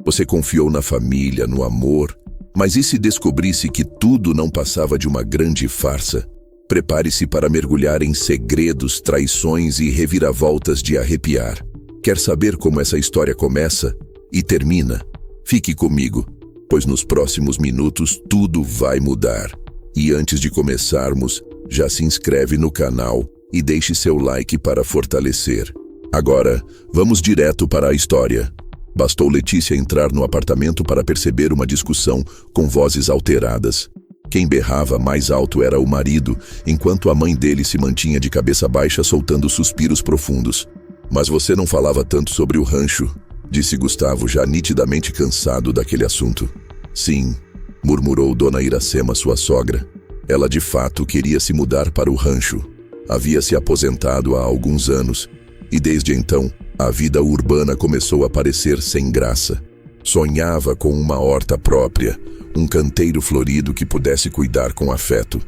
Você confiou na família, no amor, mas e se descobrisse que tudo não passava de uma grande farsa? Prepare-se para mergulhar em segredos, traições e reviravoltas de arrepiar. Quer saber como essa história começa e termina? Fique comigo, pois nos próximos minutos tudo vai mudar. E antes de começarmos, já se inscreve no canal e deixe seu like para fortalecer. Agora, vamos direto para a história. Bastou Letícia entrar no apartamento para perceber uma discussão com vozes alteradas. Quem berrava mais alto era o marido, enquanto a mãe dele se mantinha de cabeça baixa soltando suspiros profundos. Mas você não falava tanto sobre o rancho, disse Gustavo, já nitidamente cansado daquele assunto. Sim, murmurou Dona Iracema, sua sogra. Ela de fato queria se mudar para o rancho. Havia se aposentado há alguns anos, e desde então, a vida urbana começou a parecer sem graça. Sonhava com uma horta própria, um canteiro florido que pudesse cuidar com afeto.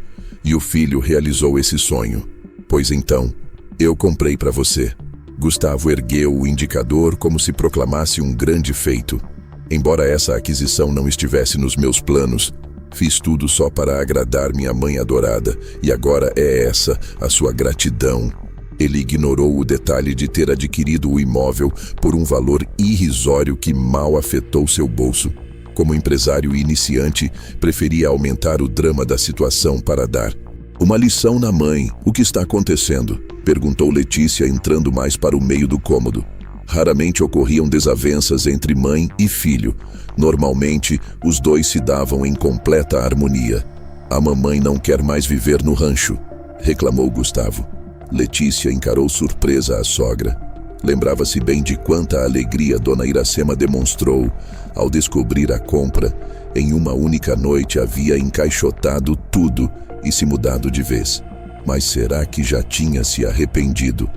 E o filho realizou esse sonho. Pois então, eu comprei para você. Gustavo ergueu o indicador como se proclamasse um grande feito. Embora essa aquisição não estivesse nos meus planos, fiz tudo só para agradar minha mãe adorada, e agora é essa a sua gratidão. Ele ignorou o detalhe de ter adquirido o imóvel por um valor irrisório que mal afetou seu bolso. Como empresário iniciante, preferia aumentar o drama da situação para dar uma lição na mãe. O que está acontecendo? Perguntou Letícia, entrando mais para o meio do cômodo. Raramente ocorriam desavenças entre mãe e filho. Normalmente, os dois se davam em completa harmonia. A mamãe não quer mais viver no rancho, reclamou Gustavo. Letícia encarou surpresa a sogra. Lembrava-se bem de quanta alegria Dona Iracema demonstrou ao descobrir a compra. Em uma única noite havia encaixotado tudo e se mudado de vez. Mas será que já tinha se arrependido?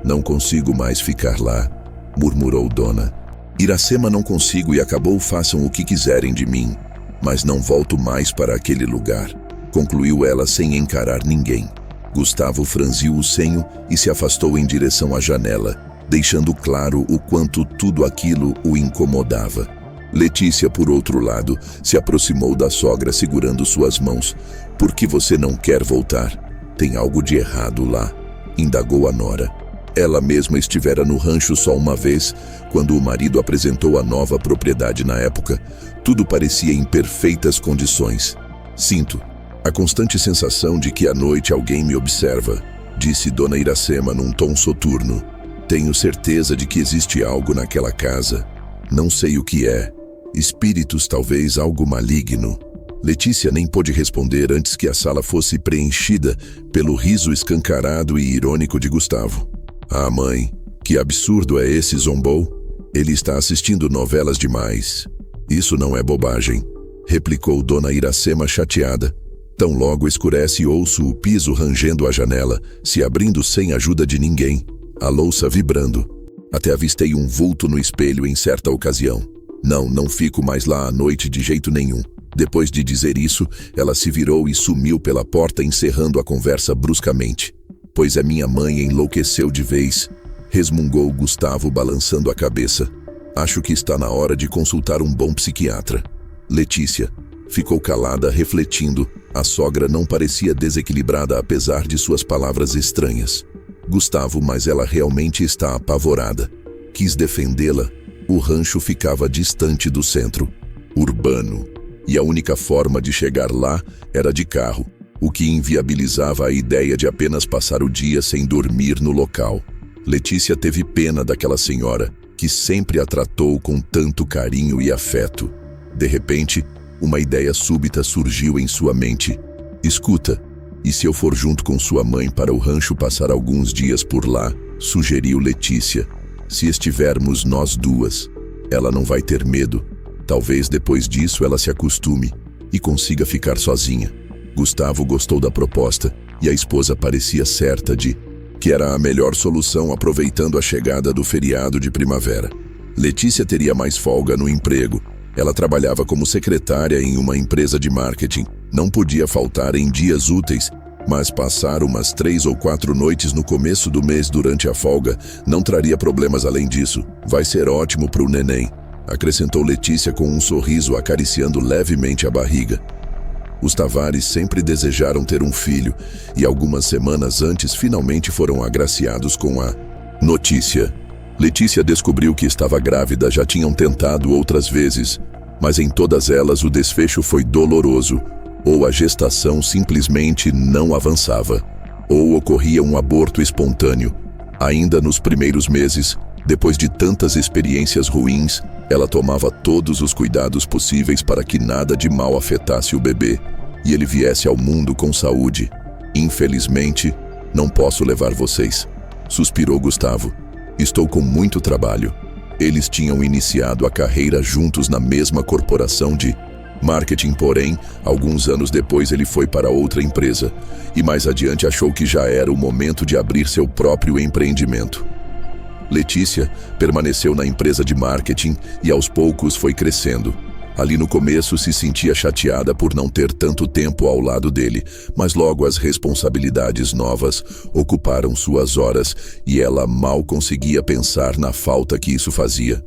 Não consigo mais ficar lá, murmurou Dona Iracema. Não consigo e acabou, façam o que quiserem de mim, mas não volto mais para aquele lugar, concluiu ela sem encarar ninguém. Gustavo franziu o senho e se afastou em direção à janela, deixando claro o quanto tudo aquilo o incomodava. Letícia, por outro lado, se aproximou da sogra segurando suas mãos. Por que você não quer voltar? Tem algo de errado lá, indagou a nora. Ela mesma estivera no rancho só uma vez, quando o marido apresentou a nova propriedade na época. Tudo parecia em perfeitas condições. Sinto a constante sensação de que à noite alguém me observa, disse Dona Iracema num tom soturno. Tenho certeza de que existe algo naquela casa. Não sei o que é. Espíritos, talvez algo maligno. Letícia nem pôde responder antes que a sala fosse preenchida pelo riso escancarado e irônico de Gustavo. Ah, mãe, que absurdo é esse, zombou? Ele está assistindo novelas demais. Isso não é bobagem, replicou Dona Iracema chateada. Tão logo escurece, ouço o piso rangendo a janela, se abrindo sem ajuda de ninguém, a louça vibrando. Até avistei um vulto no espelho em certa ocasião. Não fico mais lá à noite de jeito nenhum. Depois de dizer isso, ela se virou e sumiu pela porta, encerrando a conversa bruscamente. Pois a minha mãe enlouqueceu de vez, resmungou Gustavo, balançando a cabeça. Acho que está na hora de consultar um bom psiquiatra. Letícia ficou calada, refletindo. A sogra não parecia desequilibrada apesar de suas palavras estranhas. Gustavo, mas ela realmente está apavorada. Quis defendê-la. O rancho ficava distante do centro urbano, e a única forma de chegar lá era de carro, o que inviabilizava a ideia de apenas passar o dia sem dormir no local. Letícia teve pena daquela senhora, que sempre a tratou com tanto carinho e afeto. De repente, uma ideia súbita surgiu em sua mente. Escuta, e se eu for junto com sua mãe para o rancho passar alguns dias por lá? Sugeriu Letícia. Se estivermos nós duas, ela não vai ter medo. Talvez depois disso ela se acostume e consiga ficar sozinha. Gustavo gostou da proposta e a esposa parecia certa de que era a melhor solução, aproveitando a chegada do feriado de primavera. Letícia teria mais folga no emprego. Ela trabalhava como secretária em uma empresa de marketing. Não podia faltar em dias úteis, mas passar umas 3 ou 4 noites no começo do mês durante a folga não traria problemas. Além disso, vai ser ótimo para o neném. acrescentou Letícia com um sorriso acariciando levemente a barriga. Os Tavares sempre desejaram ter um filho e algumas semanas antes finalmente foram agraciados com a notícia. Letícia descobriu que estava grávida, já tinham tentado outras vezes, mas em todas elas o desfecho foi doloroso, ou a gestação simplesmente não avançava, ou ocorria um aborto espontâneo. Ainda nos primeiros meses, depois de tantas experiências ruins, ela tomava todos os cuidados possíveis para que nada de mal afetasse o bebê e ele viesse ao mundo com saúde. Infelizmente, não posso levar vocês, suspirou Gustavo. Estou com muito trabalho. Eles tinham iniciado a carreira juntos na mesma corporação de marketing, porém, alguns anos depois ele foi para outra empresa e mais adiante achou que já era o momento de abrir seu próprio empreendimento. Letícia permaneceu na empresa de marketing e aos poucos foi crescendo. Ali no começo se sentia chateada por não ter tanto tempo ao lado dele, mas logo as responsabilidades novas ocuparam suas horas e ela mal conseguia pensar na falta que isso fazia.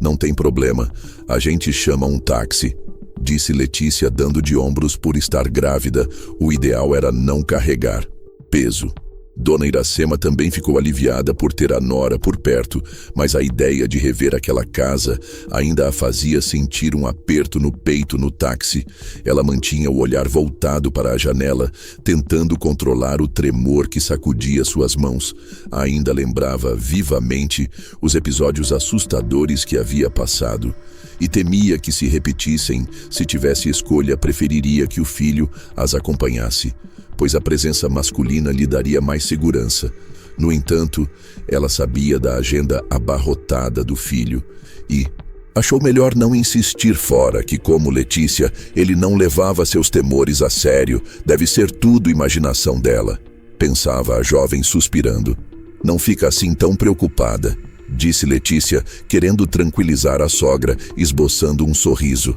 Não tem problema, a gente chama um táxi, disse Letícia dando de ombros por estar grávida. O ideal era não carregar peso. Dona Iracema também ficou aliviada por ter a nora por perto, mas a ideia de rever aquela casa ainda a fazia sentir um aperto no peito no táxi. Ela mantinha o olhar voltado para a janela, tentando controlar o tremor que sacudia suas mãos. Ainda lembrava vivamente os episódios assustadores que havia passado e temia que se repetissem. Se tivesse escolha, preferiria que o filho as acompanhasse, pois a presença masculina lhe daria mais segurança. No entanto, ela sabia da agenda abarrotada do filho e achou melhor não insistir, fora que, como Letícia, ele não levava seus temores a sério. Deve ser tudo imaginação dela, pensava a jovem suspirando. Não fica assim tão preocupada, disse Letícia, querendo tranquilizar a sogra, esboçando um sorriso.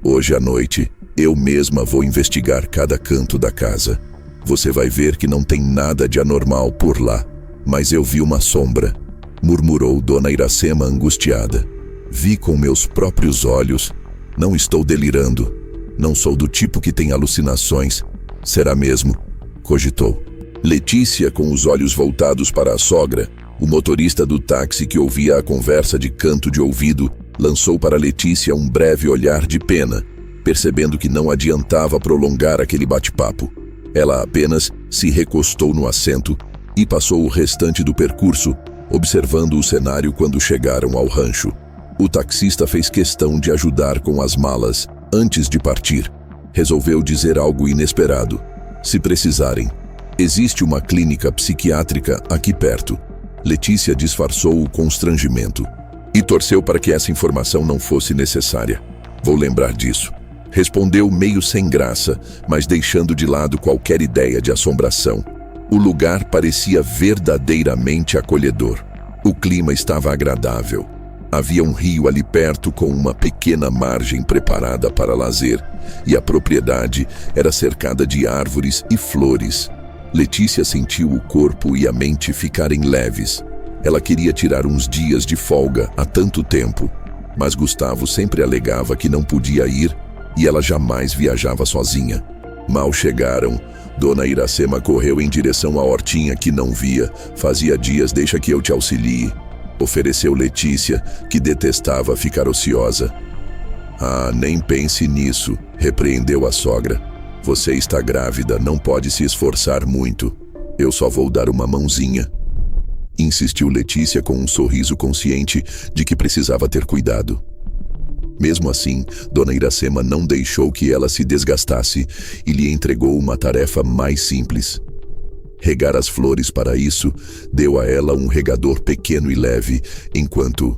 Hoje à noite, eu mesma vou investigar cada canto da casa. Você vai ver que não tem nada de anormal por lá. Mas eu vi uma sombra, murmurou Dona Iracema angustiada. Vi com meus próprios olhos. Não estou delirando. Não sou do tipo que tem alucinações. Será mesmo? Cogitou. Letícia, com os olhos voltados para a sogra, o motorista do táxi que ouvia a conversa de canto de ouvido, lançou para Letícia um breve olhar de pena, percebendo que não adiantava prolongar aquele bate-papo. Ela apenas se recostou no assento e passou o restante do percurso, observando o cenário quando chegaram ao rancho. O taxista fez questão de ajudar com as malas antes de partir. Resolveu dizer algo inesperado. Se precisarem, existe uma clínica psiquiátrica aqui perto. Letícia disfarçou o constrangimento e torceu para que essa informação não fosse necessária. Vou lembrar disso. Respondeu meio sem graça, mas deixando de lado qualquer ideia de assombração. O lugar parecia verdadeiramente acolhedor. O clima estava agradável. Havia um rio ali perto com uma pequena margem preparada para lazer, e a propriedade era cercada de árvores e flores. Letícia sentiu o corpo e a mente ficarem leves. Ela queria tirar uns dias de folga há tanto tempo, mas Gustavo sempre alegava que não podia ir e ela jamais viajava sozinha. Mal chegaram, Dona Iracema correu em direção à hortinha que não via. Fazia dias, deixa que eu te auxilie, ofereceu Letícia, que detestava ficar ociosa. Ah, nem pense nisso, repreendeu a sogra. Você está grávida, não pode se esforçar muito. Eu só vou dar uma mãozinha, insistiu Letícia com um sorriso consciente de que precisava ter cuidado. Mesmo assim, Dona Iracema não deixou que ela se desgastasse e lhe entregou uma tarefa mais simples. Regar as flores. Para isso, deu a ela um regador pequeno e leve, enquanto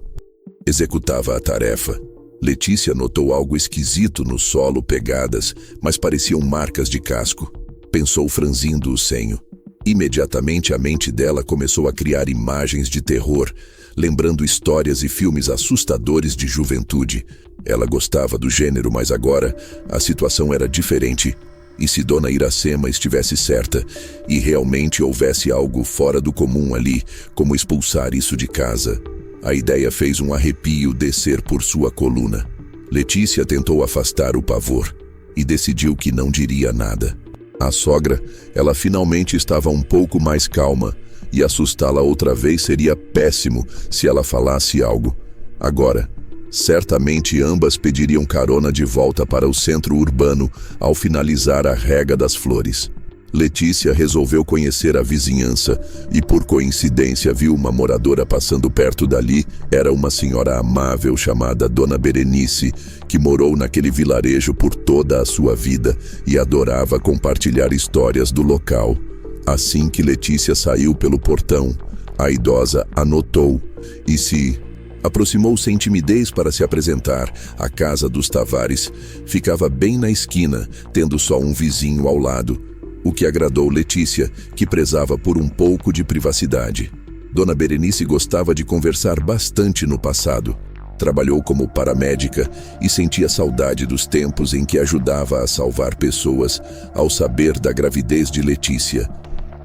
executava a tarefa. Letícia notou algo esquisito no solo, pegadas, mas pareciam marcas de casco. Pensou franzindo o senho. Imediatamente a mente dela começou a criar imagens de terror, lembrando histórias e filmes assustadores de juventude. Ela gostava do gênero, mas agora a situação era diferente. E se Dona Iracema estivesse certa e realmente houvesse algo fora do comum ali, como expulsar isso de casa? A ideia fez um arrepio descer por sua coluna. Letícia tentou afastar o pavor e decidiu que não diria nada. A sogra, ela finalmente estava um pouco mais calma, e assustá-la outra vez seria péssimo se ela falasse algo. Agora, certamente ambas pediriam carona de volta para o centro urbano ao finalizar a rega das flores. Letícia resolveu conhecer a vizinhança e, por coincidência, viu uma moradora passando perto dali. Era uma senhora amável chamada Dona Berenice, que morou naquele vilarejo por toda a sua vida e adorava compartilhar histórias do local. Assim que Letícia saiu pelo portão, a idosa a notou e se aproximou sem timidez para se apresentar. A casa dos Tavares ficava bem na esquina, tendo só um vizinho ao lado, o que agradou Letícia, que prezava por um pouco de privacidade. Dona Berenice gostava de conversar bastante no passado. Trabalhou como paramédica e sentia saudade dos tempos em que ajudava a salvar pessoas ao saber da gravidez de Letícia.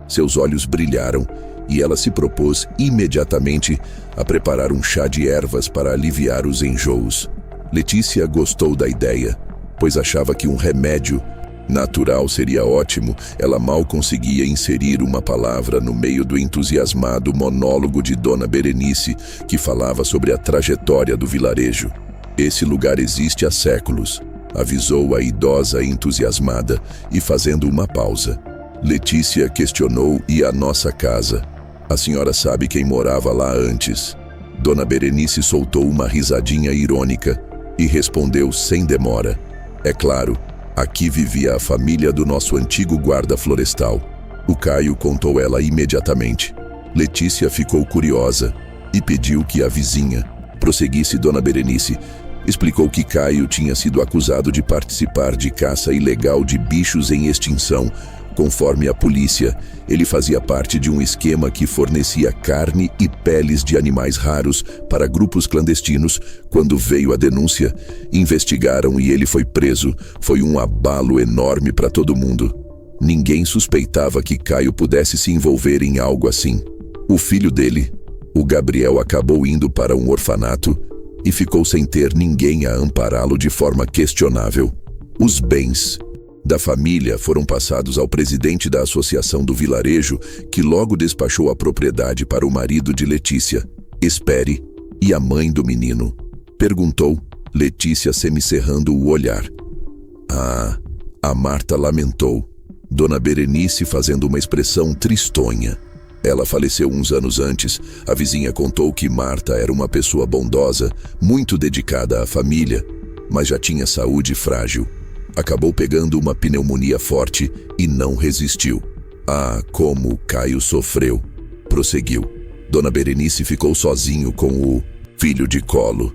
Seus olhos brilharam e ela se propôs imediatamente a preparar um chá de ervas para aliviar os enjoos. Letícia gostou da ideia, pois achava que um remédio natural seria ótimo. Ela mal conseguia inserir uma palavra no meio do entusiasmado monólogo de Dona Berenice, que falava sobre a trajetória do vilarejo. Esse lugar existe há séculos, avisou a idosa entusiasmada, e fazendo uma pausa, Letícia questionou: e a nossa casa? A senhora sabe quem morava lá antes? Dona Berenice soltou uma risadinha irônica e respondeu sem demora: é claro, aqui vivia a família do nosso antigo guarda florestal. O Caio, contou ela imediatamente. Letícia ficou curiosa e pediu que a vizinha prosseguisse. Dona Berenice explicou que Caio tinha sido acusado de participar de caça ilegal de bichos em extinção. Conforme a polícia, ele fazia parte de um esquema que fornecia carne e peles de animais raros para grupos clandestinos. Quando veio a denúncia, investigaram e ele foi preso. Foi um abalo enorme para todo mundo. Ninguém suspeitava que Caio pudesse se envolver em algo assim. O filho dele, o Gabriel, acabou indo para um orfanato e ficou sem ter ninguém a ampará-lo de forma questionável. Os bens da família foram passados ao presidente da associação do vilarejo, que logo despachou a propriedade para o marido de Letícia. Espere, e a mãe do menino? Perguntou Letícia, semicerrando o olhar. A Marta lamentou, Dona Berenice fazendo uma expressão tristonha. Ela faleceu uns anos antes. A vizinha contou que Marta era uma pessoa bondosa, muito dedicada à família, mas já tinha saúde frágil. Acabou pegando uma pneumonia forte e não resistiu. Como Caio sofreu, prosseguiu. Dona Berenice ficou sozinho com o filho de colo.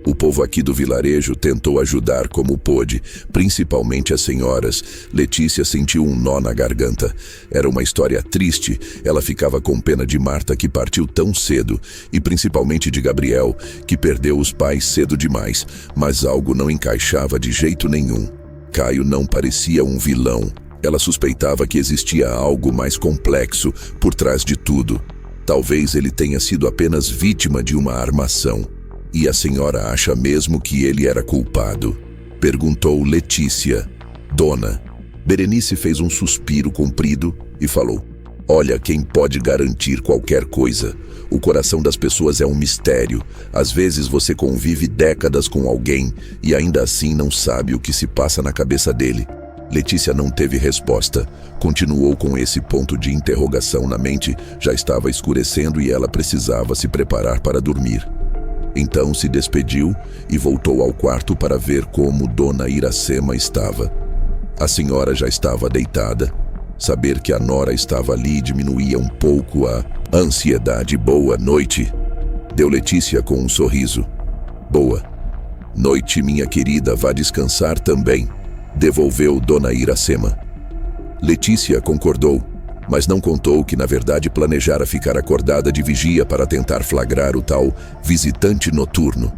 O povo aqui do vilarejo tentou ajudar como pôde, principalmente as senhoras. Letícia sentiu um nó na garganta. Era uma história triste. Ela ficava com pena de Marta, que partiu tão cedo, e principalmente de Gabriel, que perdeu os pais cedo demais. Mas algo não encaixava de jeito nenhum. Caio não parecia um vilão. Ela suspeitava que existia algo mais complexo por trás de tudo. Talvez ele tenha sido apenas vítima de uma armação. E a senhora acha mesmo que ele era culpado? Perguntou Letícia. Dona Berenice fez um suspiro comprido e falou: olha, quem pode garantir qualquer coisa? O coração das pessoas é um mistério. Às vezes você convive décadas com alguém e ainda assim não sabe o que se passa na cabeça dele. Letícia não teve resposta. Continuou com esse ponto de interrogação na mente. Já estava escurecendo e ela precisava se preparar para dormir. Então se despediu e voltou ao quarto para ver como Dona Iracema estava. A senhora já estava deitada. Saber que a nora estava ali diminuía um pouco a ansiedade. Boa noite, deu Letícia com um sorriso. Boa noite, minha querida, vá descansar também, devolveu Dona Iracema. Letícia concordou, mas não contou que na verdade planejara ficar acordada de vigia para tentar flagrar o tal visitante noturno.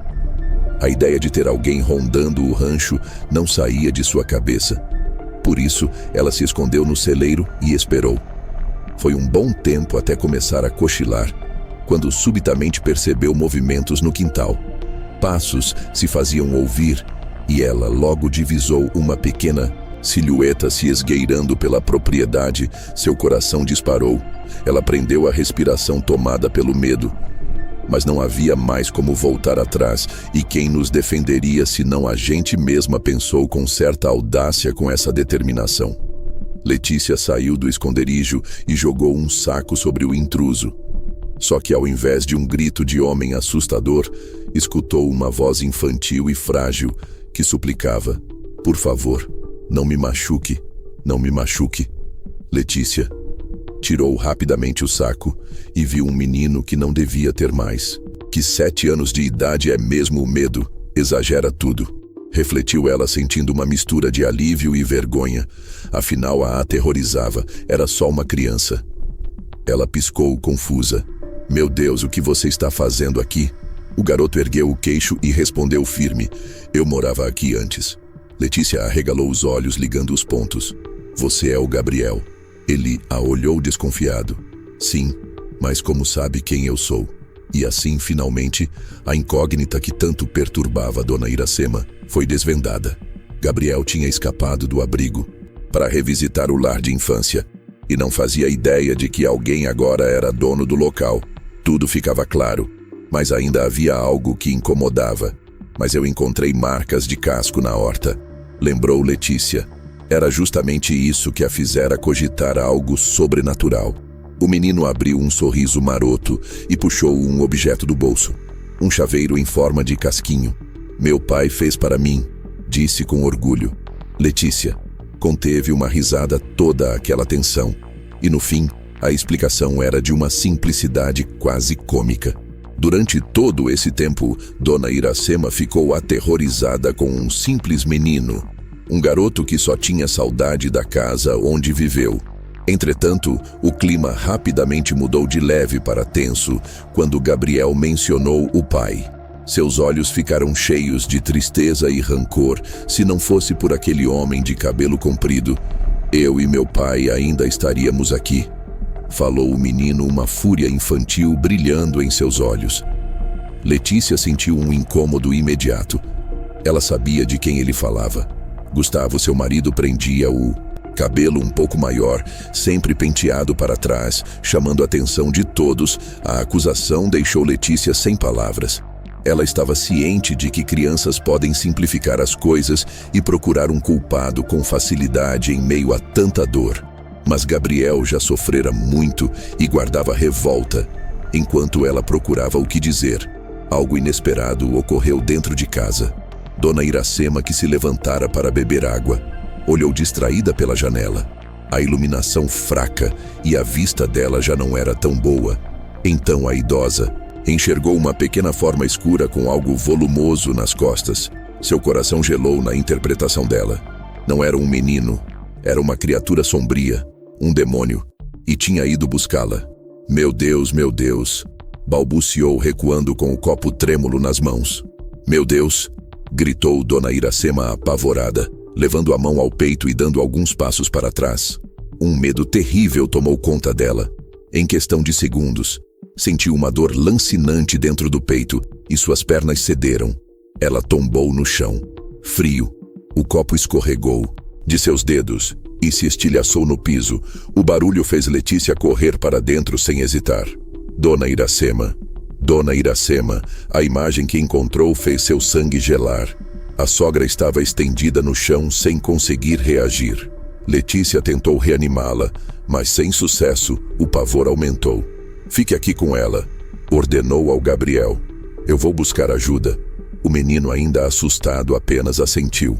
A ideia de ter alguém rondando o rancho não saía de sua cabeça. Por isso, ela se escondeu no celeiro e esperou. Foi um bom tempo até começar a cochilar, quando subitamente percebeu movimentos no quintal. Passos se faziam ouvir e ela logo divisou uma pequena silhueta se esgueirando pela propriedade. Seu coração disparou. Ela prendeu a respiração, tomada pelo medo. Mas não havia mais como voltar atrás, e quem nos defenderia se não a gente mesma, pensou com certa audácia, com essa determinação. Letícia saiu do esconderijo e jogou um saco sobre o intruso. Só que ao invés de um grito de homem assustador, escutou uma voz infantil e frágil que suplicava: "Por favor, não me machuque, não me machuque." Letícia tirou rapidamente o saco e viu um menino que não devia ter mais. Que 7 anos de idade é mesmo o medo, exagera tudo. Refletiu ela, sentindo uma mistura de alívio e vergonha. Afinal, a aterrorizava, era só uma criança. Ela piscou, confusa. "Meu Deus, o que você está fazendo aqui?" O garoto ergueu o queixo e respondeu firme: "Eu morava aqui antes." Letícia arregalou os olhos, ligando os pontos. "Você é o Gabriel." Ele a olhou desconfiado. "Sim, mas como sabe quem eu sou?" E assim, finalmente, a incógnita que tanto perturbava a dona Iracema foi desvendada. Gabriel tinha escapado do abrigo para revisitar o lar de infância e não fazia ideia de que alguém agora era dono do local. Tudo ficava claro, mas ainda havia algo que incomodava. "Mas eu encontrei marcas de casco na horta", lembrou Letícia. Era justamente isso que a fizera cogitar algo sobrenatural. O menino abriu um sorriso maroto e puxou um objeto do bolso. Um chaveiro em forma de casquinho. "Meu pai fez para mim", disse com orgulho. Letícia conteve uma risada toda aquela tensão. E no fim, a explicação era de uma simplicidade quase cômica. Durante todo esse tempo, dona Iracema ficou aterrorizada com um simples menino. Um garoto que só tinha saudade da casa onde viveu. Entretanto, o clima rapidamente mudou de leve para tenso quando Gabriel mencionou o pai. Seus olhos ficaram cheios de tristeza e rancor. "Se não fosse por aquele homem de cabelo comprido, eu e meu pai ainda estaríamos aqui", falou o menino, uma fúria infantil brilhando em seus olhos. Letícia sentiu um incômodo imediato. Ela sabia de quem ele falava. Gustavo, seu marido, prendia o cabelo um pouco maior, sempre penteado para trás, chamando a atenção de todos. A acusação deixou Letícia sem palavras. Ela estava ciente de que crianças podem simplificar as coisas e procurar um culpado com facilidade em meio a tanta dor. Mas Gabriel já sofrera muito e guardava revolta. Enquanto ela procurava o que dizer, algo inesperado ocorreu dentro de casa. Dona Iracema, que se levantara para beber água, olhou distraída pela janela. A iluminação fraca e a vista dela já não era tão boa. Então a idosa enxergou uma pequena forma escura com algo volumoso nas costas. Seu coração gelou na interpretação dela. Não era um menino, era uma criatura sombria, um demônio, e tinha ido buscá-la. Meu Deus, balbuciou, recuando com o copo trêmulo nas mãos. "Meu Deus!" gritou dona Iracema apavorada, levando a mão ao peito e dando alguns passos para trás. Um medo terrível tomou conta dela. Em questão de segundos, sentiu uma dor lancinante dentro do peito e suas pernas cederam. Ela tombou no chão. Frio, o copo escorregou de seus dedos e se estilhaçou no piso. O barulho fez Letícia correr para dentro sem hesitar. Dona Iracema, a imagem que encontrou fez seu sangue gelar. A sogra estava estendida no chão sem conseguir reagir. Letícia tentou reanimá-la, mas sem sucesso. O pavor aumentou. "Fique aqui com ela", ordenou ao Gabriel. "Eu vou buscar ajuda." O menino, ainda assustado, apenas assentiu.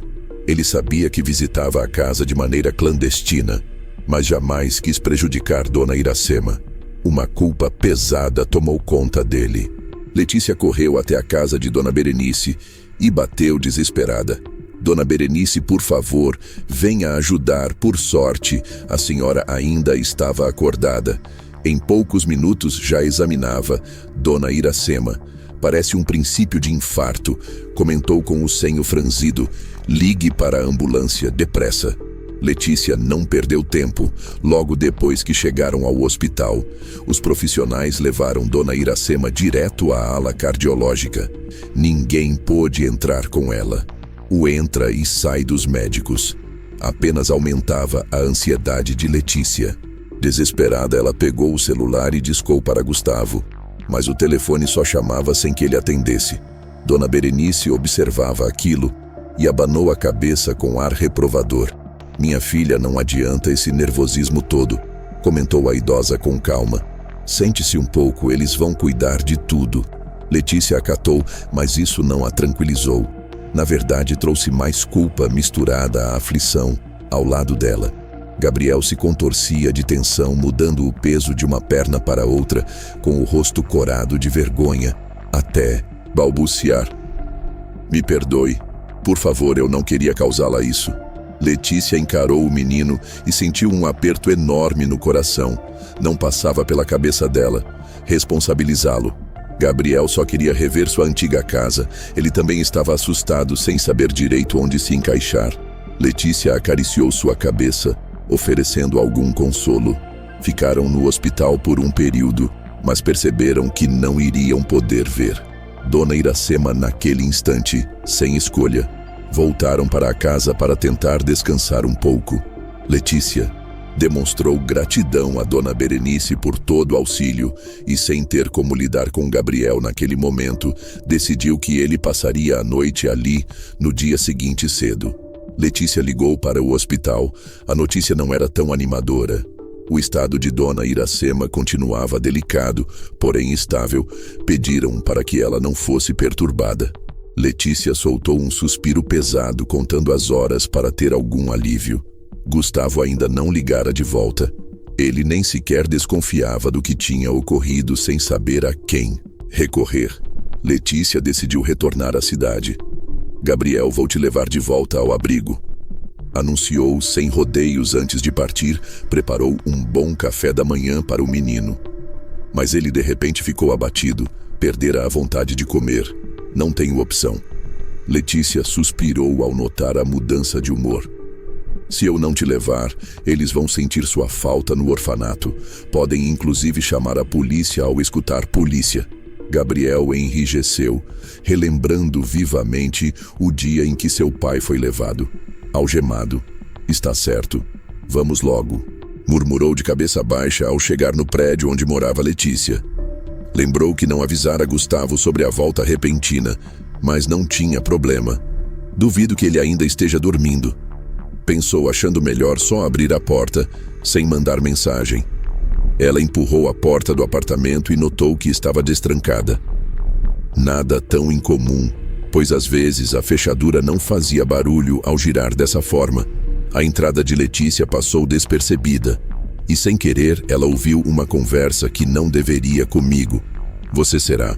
Ele sabia que visitava a casa de maneira clandestina, mas jamais quis prejudicar dona Iracema. Uma culpa pesada tomou conta dele. Letícia correu até a casa de dona Berenice e bateu desesperada. "Dona Berenice, por favor, venha ajudar." Por sorte, a senhora ainda estava acordada. Em poucos minutos já examinava dona Iracema. "Parece um princípio de infarto", comentou com o senho franzido. "Ligue para a ambulância, depressa." Letícia não perdeu tempo. Logo depois que chegaram ao hospital, os profissionais levaram Dona Iracema direto à ala cardiológica. Ninguém pôde entrar com ela. O entra e sai dos médicos apenas aumentava a ansiedade de Letícia. Desesperada, ela pegou o celular e discou para Gustavo, mas o telefone só chamava sem que ele atendesse. Dona Berenice observava aquilo e abanou a cabeça com ar reprovador. "Minha filha, não adianta esse nervosismo todo", comentou a idosa com calma. "Sente-se um pouco, eles vão cuidar de tudo." Letícia acatou, mas isso não a tranquilizou. Na verdade, trouxe mais culpa misturada à aflição ao lado dela. Gabriel se contorcia de tensão, mudando o peso de uma perna para outra, com o rosto corado de vergonha, até balbuciar: "Me perdoe. Por favor, eu não queria causá-la isso." Letícia encarou o menino e sentiu um aperto enorme no coração. Não passava pela cabeça dela responsabilizá-lo. Gabriel só queria rever sua antiga casa. Ele também estava assustado, sem saber direito onde se encaixar. Letícia acariciou sua cabeça, oferecendo algum consolo. Ficaram no hospital por um período, mas perceberam que não iriam poder ver Dona Iracema naquele instante, sem escolha. Voltaram para a casa para tentar descansar um pouco. Letícia demonstrou gratidão a Dona Berenice por todo o auxílio e, sem ter como lidar com Gabriel naquele momento, decidiu que ele passaria a noite ali no dia seguinte cedo. Letícia ligou para o hospital. A notícia não era tão animadora. O estado de Dona Iracema continuava delicado, porém estável. Pediram para que ela não fosse perturbada. Letícia soltou um suspiro pesado, contando as horas para ter algum alívio. Gustavo ainda não ligara de volta. Ele nem sequer desconfiava do que tinha ocorrido, sem saber a quem recorrer. Letícia decidiu retornar à cidade. "Gabriel, vou te levar de volta ao abrigo", anunciou sem rodeios antes de partir. Preparou um bom café da manhã para o menino. Mas ele de repente ficou abatido, perdera a vontade de comer. "Não tenho opção." Letícia suspirou ao notar a mudança de humor. "Se eu não te levar, eles vão sentir sua falta no orfanato. Podem inclusive chamar a polícia ao escutar polícia." Gabriel enrijeceu, relembrando vivamente o dia em que seu pai foi levado, algemado. "Está certo. Vamos logo", murmurou de cabeça baixa ao chegar no prédio onde morava Letícia. Lembrou que não avisara Gustavo sobre a volta repentina, mas não tinha problema. "Duvido que ele ainda esteja dormindo", pensou, achando melhor só abrir a porta, sem mandar mensagem. Ela empurrou a porta do apartamento e notou que estava destrancada. Nada tão incomum, pois às vezes a fechadura não fazia barulho ao girar dessa forma. A entrada de Letícia passou despercebida, e sem querer ela ouviu uma conversa que não deveria comigo. "Você será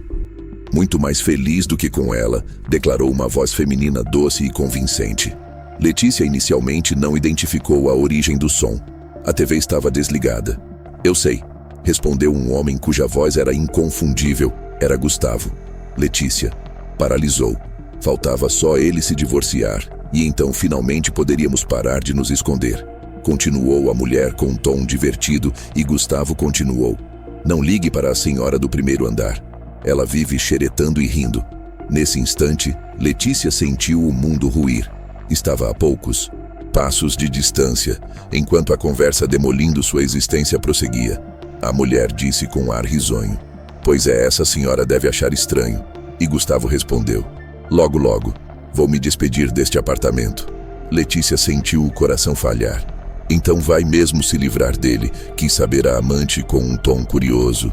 muito mais feliz do que com ela", declarou uma voz feminina doce e convincente. Letícia inicialmente não identificou a origem do som. A TV estava desligada. "Eu sei", respondeu um homem cuja voz era inconfundível. Era Gustavo. Letícia paralisou. Faltava só ele se divorciar, e então finalmente poderíamos parar de nos esconder. Continuou a mulher com um tom divertido, e Gustavo continuou: "Não ligue para a senhora do primeiro andar. Ela vive xeretando e rindo." Nesse instante, Letícia sentiu o mundo ruir. Estava a poucos passos de distância, enquanto a conversa demolindo sua existência prosseguia. A mulher disse com ar risonho: "Pois é, essa senhora deve achar estranho." E Gustavo respondeu: "Logo, logo, vou me despedir deste apartamento." Letícia sentiu o coração falhar. "Então vai mesmo se livrar dele?" quis saber a amante com um tom curioso.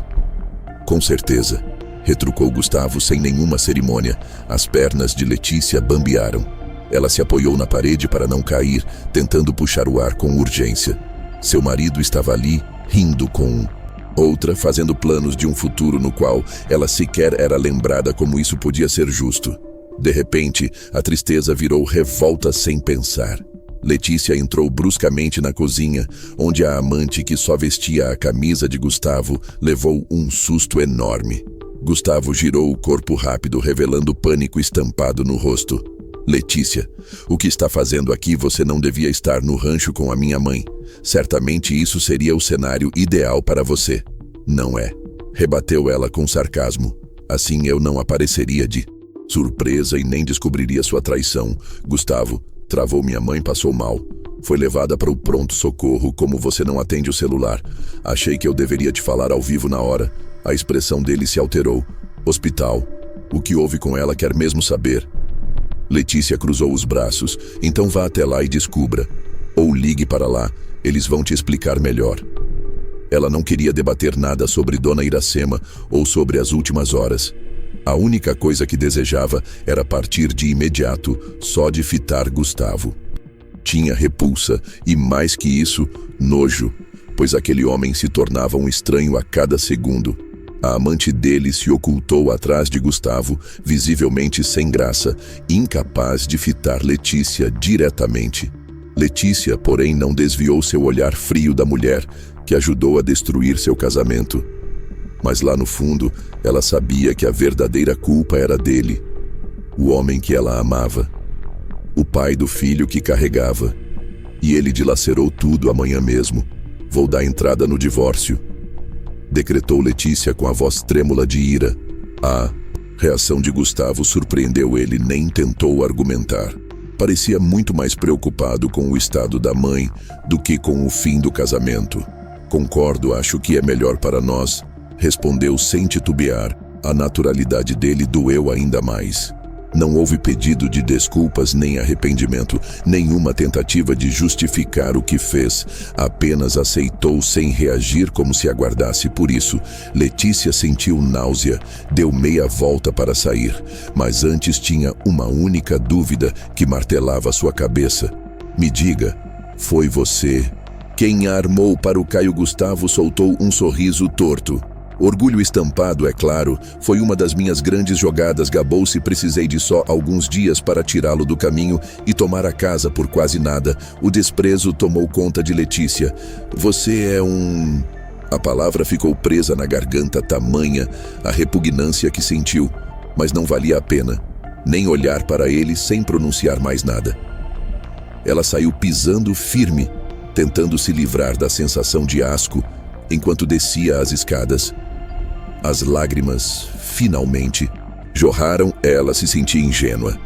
"Com certeza", retrucou Gustavo sem nenhuma cerimônia. As pernas de Letícia bambearam. Ela se apoiou na parede para não cair, tentando puxar o ar com urgência. Seu marido estava ali, rindo com outra, fazendo planos de um futuro no qual ela sequer era lembrada como isso podia ser justo. De repente, a tristeza virou revolta sem pensar. Letícia entrou bruscamente na cozinha, onde a amante, que só vestia a camisa de Gustavo, levou um susto enorme. Gustavo girou o corpo rápido, revelando pânico estampado no rosto. Letícia, o que está fazendo aqui? Você não devia estar no rancho com a minha mãe. Certamente isso seria o cenário ideal para você. Não é, rebateu ela com sarcasmo. Assim eu não apareceria de surpresa e nem descobriria sua traição. Gustavo, travou. Minha mãe passou mal. Foi levada para o pronto-socorro. Como você não atende o celular? Achei que eu deveria te falar ao vivo na hora. A expressão dele se alterou. Hospital. O que houve com ela? Quer mesmo saber? Letícia cruzou os braços. Então vá até lá e descubra. Ou ligue para lá. Eles vão te explicar melhor. Ela não queria debater nada sobre Dona Iracema ou sobre as últimas horas. A única coisa que desejava era partir de imediato, só de fitar Gustavo. Tinha repulsa e, mais que isso, nojo, pois aquele homem se tornava um estranho a cada segundo. A amante dele se ocultou atrás de Gustavo, visivelmente sem graça, incapaz de fitar Letícia diretamente. Letícia, porém, não desviou seu olhar frio da mulher, que ajudou a destruir seu casamento. Mas lá no fundo, ela sabia que a verdadeira culpa era dele, o homem que ela amava, o pai do filho que carregava. E ele dilacerou tudo amanhã mesmo. Vou dar entrada no divórcio, decretou Letícia com a voz trêmula de ira. A reação de Gustavo surpreendeu ele, nem tentou argumentar. Parecia muito mais preocupado com o estado da mãe do que com o fim do casamento. Concordo, acho que é melhor para nós, respondeu sem titubear. A naturalidade dele doeu ainda mais. Não houve pedido de desculpas nem arrependimento, nenhuma tentativa de justificar o que fez. Apenas aceitou sem reagir, como se aguardasse por isso. Letícia sentiu náusea, deu meia volta para sair, mas antes tinha uma única dúvida que martelava sua cabeça. Me diga, foi você quem a armou para o Caio? Gustavo soltou um sorriso torto. Orgulho estampado, é claro, foi uma das minhas grandes jogadas. Gabou-se. Precisei de só alguns dias para tirá-lo do caminho e tomar a casa por quase nada. O desprezo tomou conta de Letícia. Você é um... A palavra ficou presa na garganta, tamanha a repugnância que sentiu, mas não valia a pena, nem olhar para ele sem pronunciar mais nada. Ela saiu pisando firme, tentando se livrar da sensação de asco, enquanto descia as escadas. As lágrimas, finalmente, jorraram. Ela se sentia ingênua.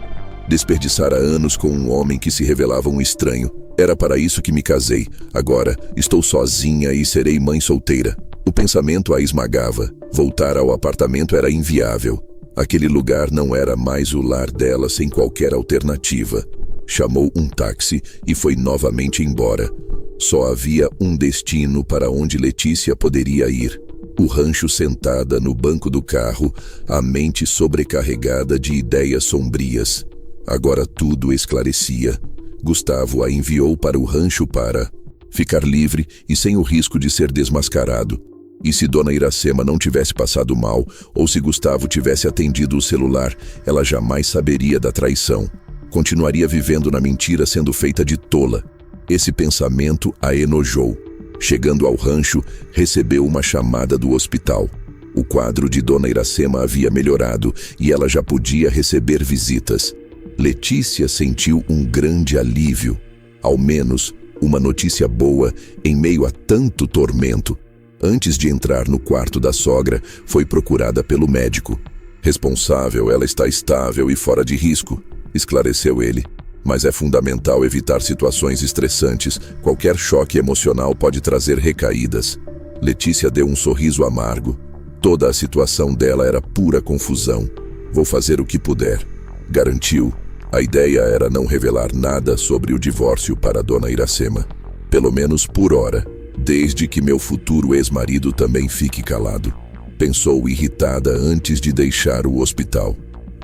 Desperdiçara anos com um homem que se revelava um estranho. Era para isso que me casei. Agora estou sozinha e serei mãe solteira. O pensamento a esmagava. Voltar ao apartamento era inviável. Aquele lugar não era mais o lar dela sem qualquer alternativa. Chamou um táxi e foi novamente embora. Só havia um destino para onde Letícia poderia ir. O rancho. Sentada no banco do carro, a mente sobrecarregada de ideias sombrias. Agora tudo esclarecia. Gustavo a enviou para o rancho para ficar livre e sem o risco de ser desmascarado. E se Dona Iracema não tivesse passado mal, ou se Gustavo tivesse atendido o celular, ela jamais saberia da traição. Continuaria vivendo na mentira, sendo feita de tola. Esse pensamento a enojou. Chegando ao rancho, recebeu uma chamada do hospital. O quadro de Dona Iracema havia melhorado e ela já podia receber visitas. Letícia sentiu um grande alívio. Ao menos uma notícia boa em meio a tanto tormento. Antes de entrar no quarto da sogra, foi procurada pelo médico. Responsável, ela está estável e fora de risco, esclareceu ele. Mas é fundamental evitar situações estressantes. Qualquer choque emocional pode trazer recaídas. Letícia deu um sorriso amargo. Toda a situação dela era pura confusão. Vou fazer o que puder, garantiu. A ideia era não revelar nada sobre o divórcio para Dona Iracema. Pelo menos por hora, desde que meu futuro ex-marido também fique calado. Pensou irritada antes de deixar o hospital.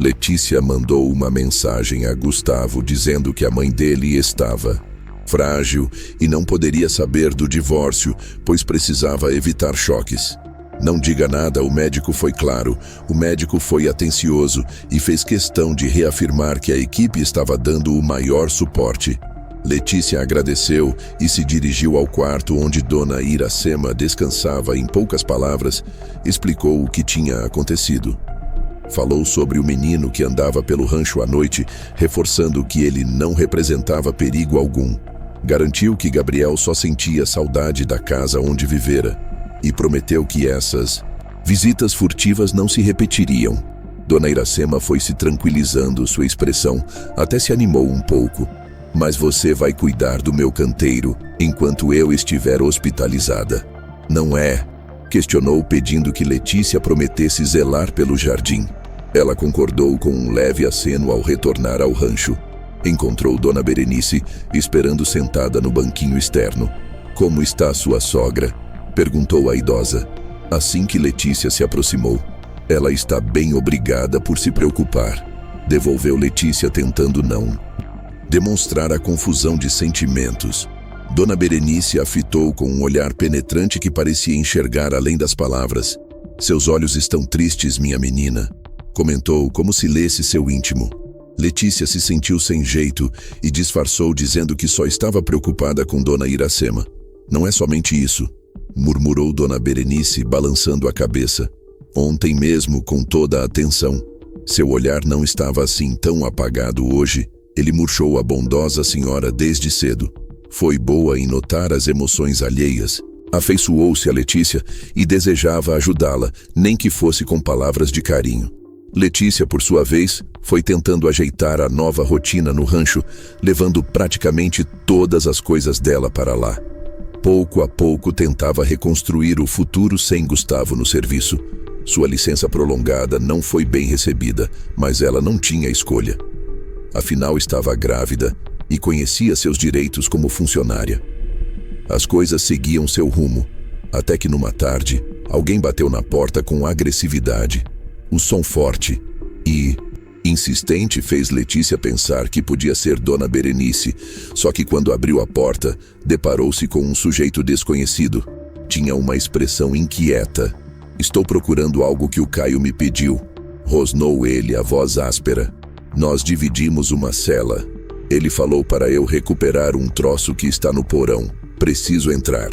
Letícia mandou uma mensagem a Gustavo dizendo que a mãe dele estava frágil e não poderia saber do divórcio, pois precisava evitar choques. Não diga nada, o médico foi claro. O médico foi atencioso e fez questão de reafirmar que a equipe estava dando o maior suporte. Letícia agradeceu e se dirigiu ao quarto onde Dona Iracema descansava. Em poucas palavras, explicou o que tinha acontecido. Falou sobre o menino que andava pelo rancho à noite, reforçando que ele não representava perigo algum. Garantiu que Gabriel só sentia saudade da casa onde vivera e prometeu que essas visitas furtivas não se repetiriam. Dona Iracema foi se tranquilizando sua expressão, até se animou um pouco. Mas você vai cuidar do meu canteiro enquanto eu estiver hospitalizada, não é? Questionou, pedindo que Letícia prometesse zelar pelo jardim. Ela concordou com um leve aceno ao retornar ao rancho. Encontrou Dona Berenice esperando sentada no banquinho externo. Como está sua sogra? Perguntou a idosa. Assim que Letícia se aproximou. Ela está bem, obrigada por se preocupar. Devolveu Letícia, tentando não demonstrar a confusão de sentimentos. Dona Berenice a fitou com um olhar penetrante que parecia enxergar além das palavras. Seus olhos estão tristes, minha menina, comentou como se lesse seu íntimo. Letícia se sentiu sem jeito e disfarçou, dizendo que só estava preocupada com Dona Iracema. Não é somente isso, murmurou Dona Berenice, balançando a cabeça. Ontem mesmo, com toda a atenção. Seu olhar não estava assim tão apagado hoje. Ele murchou a bondosa senhora desde cedo. Foi boa em notar as emoções alheias. Afeiçoou-se a Letícia e desejava ajudá-la, nem que fosse com palavras de carinho. Letícia, por sua vez, foi tentando ajeitar a nova rotina no rancho, levando praticamente todas as coisas dela para lá. Pouco a pouco tentava reconstruir o futuro sem Gustavo no serviço. Sua licença prolongada não foi bem recebida, mas ela não tinha escolha. Afinal, estava grávida e conhecia seus direitos como funcionária. As coisas seguiam seu rumo, até que numa tarde, alguém bateu na porta com agressividade. O som forte e insistente fez Letícia pensar que podia ser Dona Berenice, só que quando abriu a porta, deparou-se com um sujeito desconhecido. Tinha uma expressão inquieta. Estou procurando algo que o Caio me pediu, rosnou ele, a voz áspera. Nós dividimos uma cela. Ele falou para eu recuperar um troço que está no porão. Preciso entrar.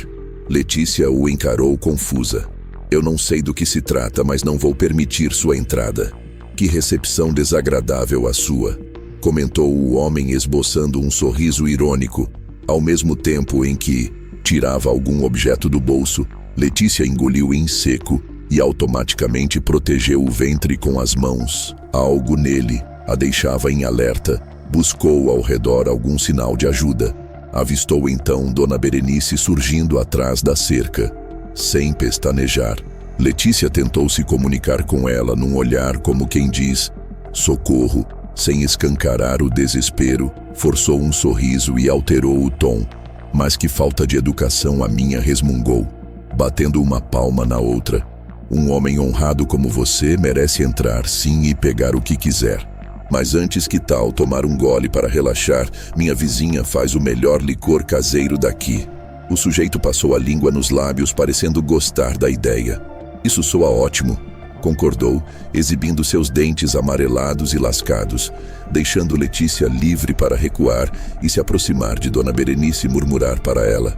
Letícia o encarou confusa. Eu não sei do que se trata, mas não vou permitir sua entrada. Que recepção desagradável a sua, comentou o homem, esboçando um sorriso irônico, ao mesmo tempo em que tirava algum objeto do bolso. Letícia engoliu em seco e automaticamente protegeu o ventre com as mãos. Algo nele a deixava em alerta. Buscou ao redor algum sinal de ajuda. Avistou então Dona Berenice surgindo atrás da cerca. Sem pestanejar, Letícia tentou se comunicar com ela num olhar como quem diz socorro. Sem escancarar o desespero, forçou um sorriso e alterou o tom. Mas que falta de educação, a minha, resmungou, batendo uma palma na outra. Um homem honrado como você merece entrar, sim, e pegar o que quiser. Mas antes, que tal tomar um gole para relaxar? Minha vizinha faz o melhor licor caseiro daqui. O sujeito passou a língua nos lábios, parecendo gostar da ideia. Isso soa ótimo, concordou, exibindo seus dentes amarelados e lascados, deixando Letícia livre para recuar e se aproximar de Dona Berenice e murmurar para ela.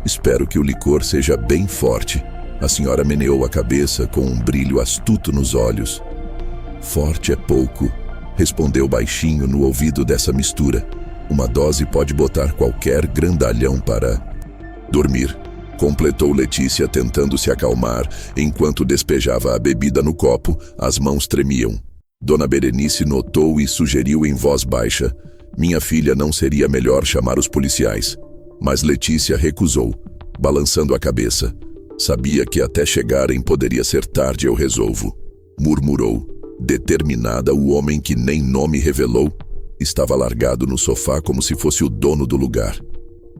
Espero que o licor seja bem forte. A senhora meneou a cabeça com um brilho astuto nos olhos. Forte é pouco, respondeu baixinho no ouvido dessa mistura. Uma dose pode botar qualquer grandalhão para dormir, completou Letícia, tentando se acalmar enquanto despejava a bebida no copo. As mãos tremiam. Dona Berenice notou e sugeriu em voz baixa: minha filha, não seria melhor chamar os policiais? Mas Letícia recusou, balançando a cabeça. Sabia que até chegarem poderia ser tarde, eu resolvo, murmurou. Determinada, o homem, que nem nome revelou, estava largado no sofá como se fosse o dono do lugar.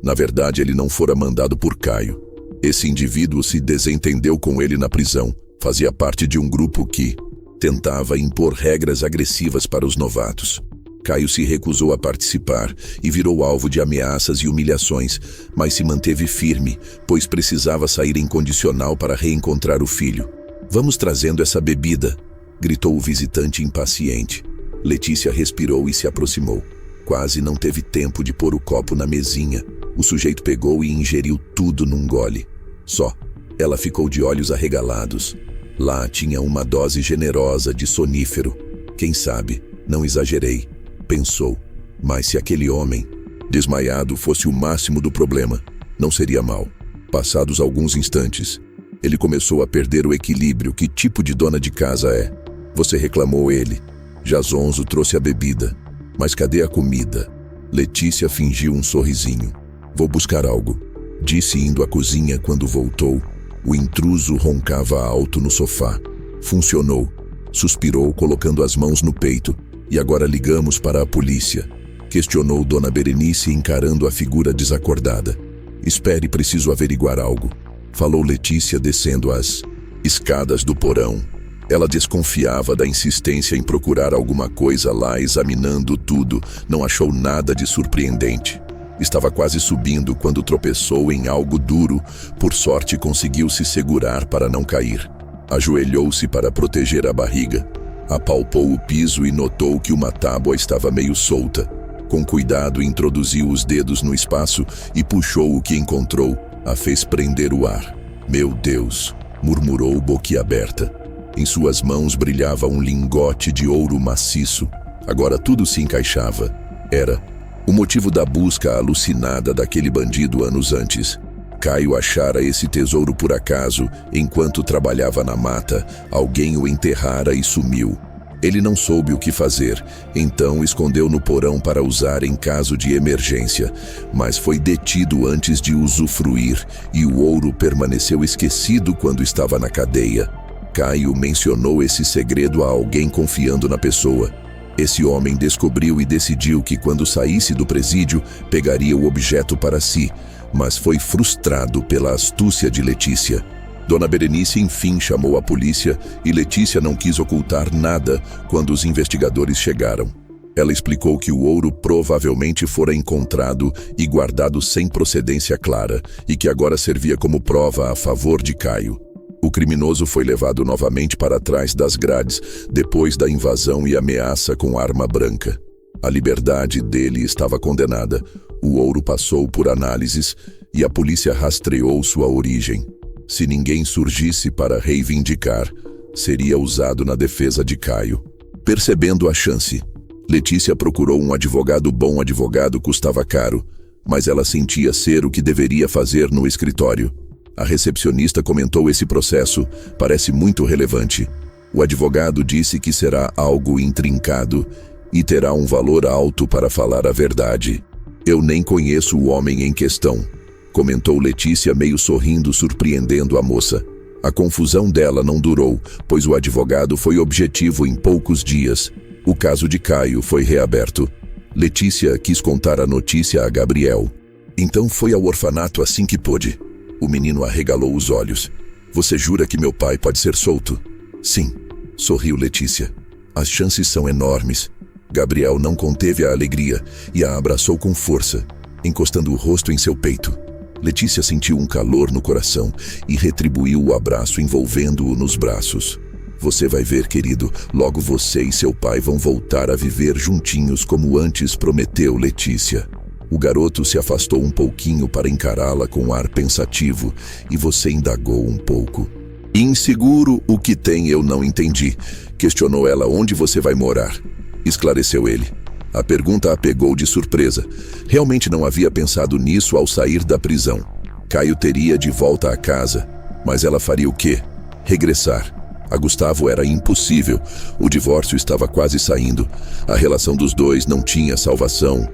Na verdade, ele não fora mandado por Caio. Esse indivíduo se desentendeu com ele na prisão. Fazia parte de um grupo que tentava impor regras agressivas para os novatos. Caio se recusou a participar e virou alvo de ameaças e humilhações, mas se manteve firme, pois precisava sair incondicional para reencontrar o filho. Vamos trazendo essa bebida, gritou o visitante impaciente. Letícia respirou e se aproximou. Quase não teve tempo de pôr o copo na mesinha. O sujeito pegou e ingeriu tudo num gole. Só. Ela ficou de olhos arregalados. Lá tinha uma dose generosa de sonífero. Quem sabe, não exagerei, pensou. Mas se aquele homem, desmaiado, fosse o máximo do problema, não seria mal. Passados alguns instantes, ele começou a perder o equilíbrio. Que tipo de dona de casa é? Você reclamou ele. Já zonzo trouxe a bebida. Mas cadê a comida? Letícia fingiu um sorrisinho. Vou buscar algo, disse indo à cozinha. Quando voltou, o intruso roncava alto no sofá. Funcionou. Suspirou, colocando as mãos no peito. E agora ligamos para a polícia? Questionou Dona Berenice, encarando a figura desacordada. Espere, preciso averiguar algo, falou Letícia, descendo as escadas do porão. Ela desconfiava da insistência em procurar alguma coisa lá. Examinando tudo, não achou nada de surpreendente. Estava quase subindo quando tropeçou em algo duro. Por sorte, conseguiu se segurar para não cair. Ajoelhou-se para proteger a barriga. Apalpou o piso e notou que uma tábua estava meio solta. Com cuidado, introduziu os dedos no espaço e puxou o que encontrou. A fez prender o ar. Meu Deus, murmurou boquiaberta. Em suas mãos brilhava um lingote de ouro maciço. Agora tudo se encaixava. Era o motivo da busca alucinada daquele bandido anos antes. Caio achara esse tesouro por acaso. Enquanto trabalhava na mata, alguém o enterrara e sumiu. Ele não soube o que fazer, então escondeu no porão para usar em caso de emergência, mas foi detido antes de usufruir e o ouro permaneceu esquecido quando estava na cadeia. Caio mencionou esse segredo a alguém confiando na pessoa. Esse homem descobriu e decidiu que quando saísse do presídio, pegaria o objeto para si, mas foi frustrado pela astúcia de Letícia. Dona Berenice enfim chamou a polícia e Letícia não quis ocultar nada quando os investigadores chegaram. Ela explicou que o ouro provavelmente fora encontrado e guardado sem procedência clara e que agora servia como prova a favor de Caio. O criminoso foi levado novamente para trás das grades depois da invasão e ameaça com arma branca. A liberdade dele estava condenada. O ouro passou por análises e a polícia rastreou sua origem. Se ninguém surgisse para reivindicar, seria usado na defesa de Caio. Percebendo a chance, Letícia procurou um advogado. Bom advogado custava caro, mas ela sentia ser o que deveria fazer no escritório. A recepcionista comentou: esse processo parece muito relevante. O advogado disse que será algo intrincado e terá um valor alto para falar a verdade. Eu nem conheço o homem em questão, comentou Letícia, meio sorrindo, surpreendendo a moça. A confusão dela não durou, pois o advogado foi objetivo. Em poucos dias, o caso de Caio foi reaberto. Letícia quis contar a notícia a Gabriel. Então foi ao orfanato assim que pôde. O menino arregalou os olhos. Você jura que meu pai pode ser solto? Sim, sorriu Letícia. As chances são enormes. Gabriel não conteve a alegria e a abraçou com força, encostando o rosto em seu peito. Letícia sentiu um calor no coração e retribuiu o abraço, envolvendo-o nos braços. Você vai ver, querido, logo você e seu pai vão voltar a viver juntinhos como antes, prometeu Letícia. O garoto se afastou um pouquinho para encará-la com ar pensativo e você indagou um pouco. Inseguro, o que tem? Eu não entendi. Questionou ela. Onde você vai morar? Esclareceu ele. A pergunta a pegou de surpresa. Realmente não havia pensado nisso ao sair da prisão. Caio teria de volta a casa, mas ela faria o quê? Regressar. A Gustavo era impossível. O divórcio estava quase saindo. A relação dos dois não tinha salvação.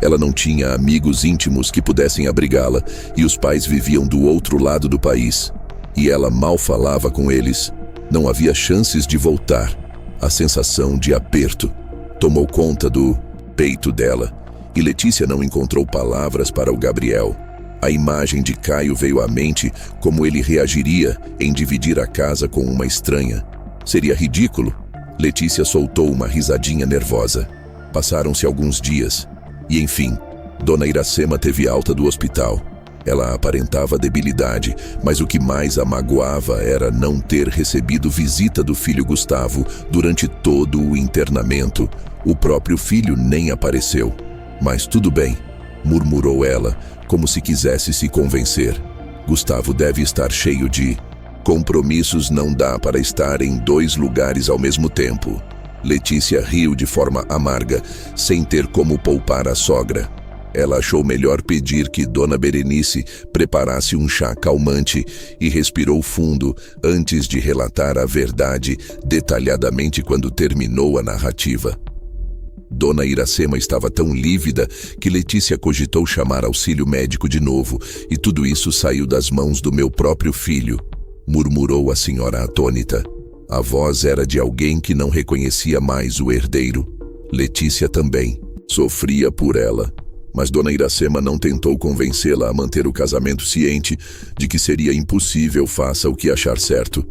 Ela não tinha amigos íntimos que pudessem abrigá-la e os pais viviam do outro lado do país. E ela mal falava com eles. Não havia chances de voltar. A sensação de aperto tomou conta do peito dela e Letícia não encontrou palavras para o Gabriel. A imagem de Caio veio à mente, como ele reagiria em dividir a casa com uma estranha. Seria ridículo. Letícia soltou uma risadinha nervosa. Passaram-se alguns dias e, enfim, Dona Iracema teve alta do hospital. Ela aparentava debilidade, mas o que mais a magoava era não ter recebido visita do filho Gustavo durante todo o internamento. O próprio filho nem apareceu. Mas tudo bem, murmurou ela, como se quisesse se convencer. Gustavo deve estar cheio de Compromissos não dá para estar em 2 lugares ao mesmo tempo. Letícia riu de forma amarga, sem ter como poupar a sogra. Ela achou melhor pedir que Dona Berenice preparasse um chá calmante e respirou fundo antes de relatar a verdade detalhadamente quando terminou a narrativa. Dona Iracema estava tão lívida que Letícia cogitou chamar auxílio médico de novo, e tudo isso saiu das mãos do meu próprio filho, murmurou a senhora atônita. A voz era de alguém que não reconhecia mais o herdeiro. Letícia também sofria por ela, mas Dona Iracema não tentou convencê-la a manter o casamento, ciente de que seria impossível, faça o que achar certo.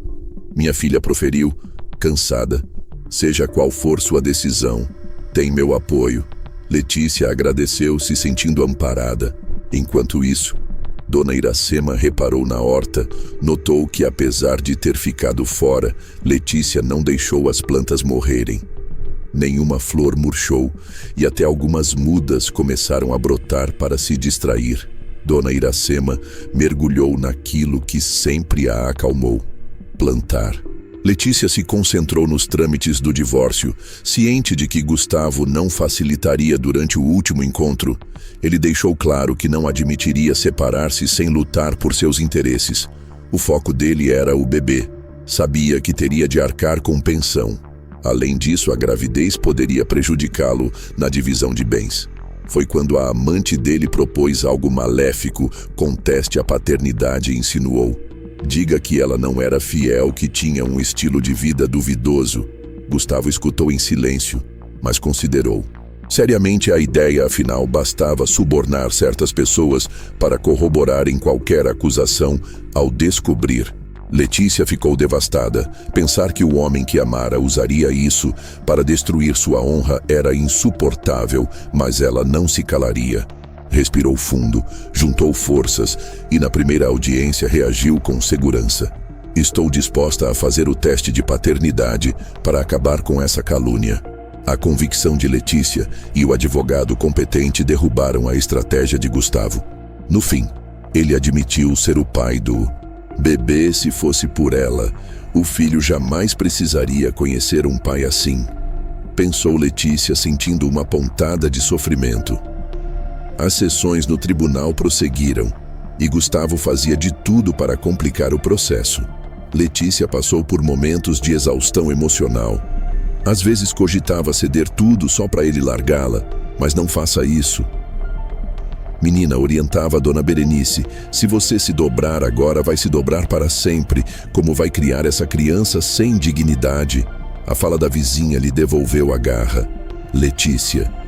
Minha filha proferiu, cansada: seja qual for sua decisão, tem meu apoio. Letícia agradeceu, se sentindo amparada. Enquanto isso, Dona Iracema reparou na horta, notou que, apesar de ter ficado fora, Letícia não deixou as plantas morrerem. Nenhuma flor murchou e até algumas mudas começaram a brotar para se distrair. Dona Iracema mergulhou naquilo que sempre a acalmou: plantar. Letícia se concentrou nos trâmites do divórcio, ciente de que Gustavo não facilitaria durante o último encontro. Ele deixou claro que não admitiria separar-se sem lutar por seus interesses. O foco dele era o bebê. Sabia que teria de arcar com pensão. Além disso, a gravidez poderia prejudicá-lo na divisão de bens. Foi quando a amante dele propôs algo maléfico: conteste a paternidade, e insinuou: diga que ela não era fiel, que tinha um estilo de vida duvidoso. Gustavo escutou em silêncio, mas considerou seriamente a ideia. Afinal, bastava subornar certas pessoas para corroborarem qualquer acusação. Ao descobrir, Letícia ficou devastada. Pensar que o homem que amara usaria isso para destruir sua honra era insuportável, mas ela não se calaria. Respirou fundo, juntou forças e, na primeira audiência, reagiu com segurança. Estou disposta a fazer o teste de paternidade para acabar com essa calúnia. A convicção de Letícia e o advogado competente derrubaram a estratégia de Gustavo. No fim, ele admitiu ser o pai do bebê. Se fosse por ela, o filho jamais precisaria conhecer um pai assim, pensou Letícia, sentindo uma pontada de sofrimento. As sessões no tribunal prosseguiram, e Gustavo fazia de tudo para complicar o processo. Letícia passou por momentos de exaustão emocional. Às vezes cogitava ceder tudo só para ele largá-la, mas não faça isso. Menina, orientava a Dona Berenice, se você se dobrar agora, vai se dobrar para sempre. Como vai criar essa criança sem dignidade? A fala da vizinha lhe devolveu a garra. Letícia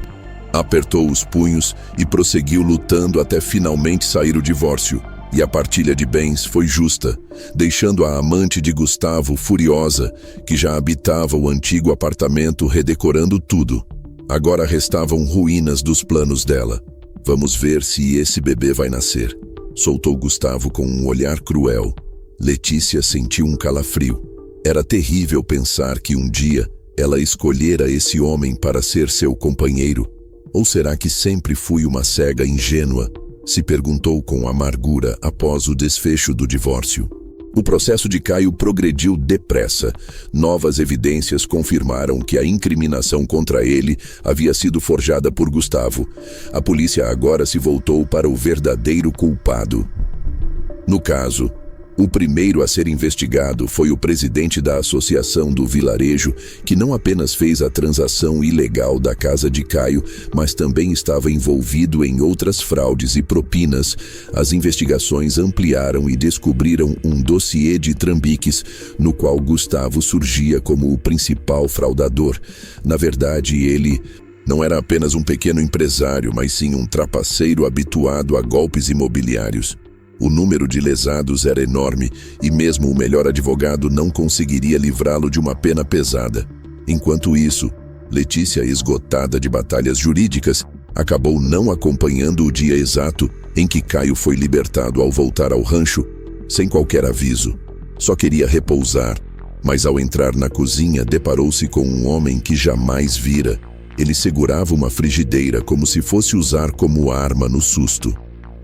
apertou os punhos e prosseguiu lutando até finalmente sair o divórcio. E a partilha de bens foi justa, deixando a amante de Gustavo furiosa, que já habitava o antigo apartamento redecorando tudo. Agora restavam ruínas dos planos dela. Vamos ver se esse bebê vai nascer, soltou Gustavo com um olhar cruel. Letícia sentiu um calafrio. Era terrível pensar que um dia ela escolhera esse homem para ser seu companheiro. Ou será que sempre fui uma cega ingênua? Se perguntou com amargura após o desfecho do divórcio. O processo de Caio progrediu depressa. Novas evidências confirmaram que a incriminação contra ele havia sido forjada por Gustavo. A polícia agora se voltou para o verdadeiro culpado. No caso, o primeiro a ser investigado foi o presidente da associação do vilarejo, que não apenas fez a transação ilegal da casa de Caio, mas também estava envolvido em outras fraudes e propinas. As investigações ampliaram e descobriram um dossiê de trambiques, no qual Gustavo surgia como o principal fraudador. Na verdade, ele não era apenas um pequeno empresário, mas sim um trapaceiro habituado a golpes imobiliários. O número de lesados era enorme e mesmo o melhor advogado não conseguiria livrá-lo de uma pena pesada. Enquanto isso, Letícia, esgotada de batalhas jurídicas, acabou não acompanhando o dia exato em que Caio foi libertado. Ao voltar ao rancho, sem qualquer aviso, só queria repousar, mas ao entrar na cozinha deparou-se com um homem que jamais vira. Ele segurava uma frigideira como se fosse usar como arma no susto.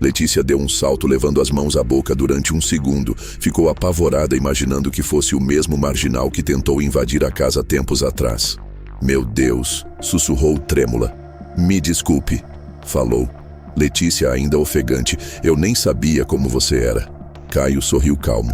Letícia deu um salto levando as mãos à boca durante um segundo. Ficou apavorada imaginando que fosse o mesmo marginal que tentou invadir a casa tempos atrás. Meu Deus, sussurrou trêmula. Me desculpe, falou. Letícia ainda ofegante. Eu nem sabia como você era. Caio sorriu calmo.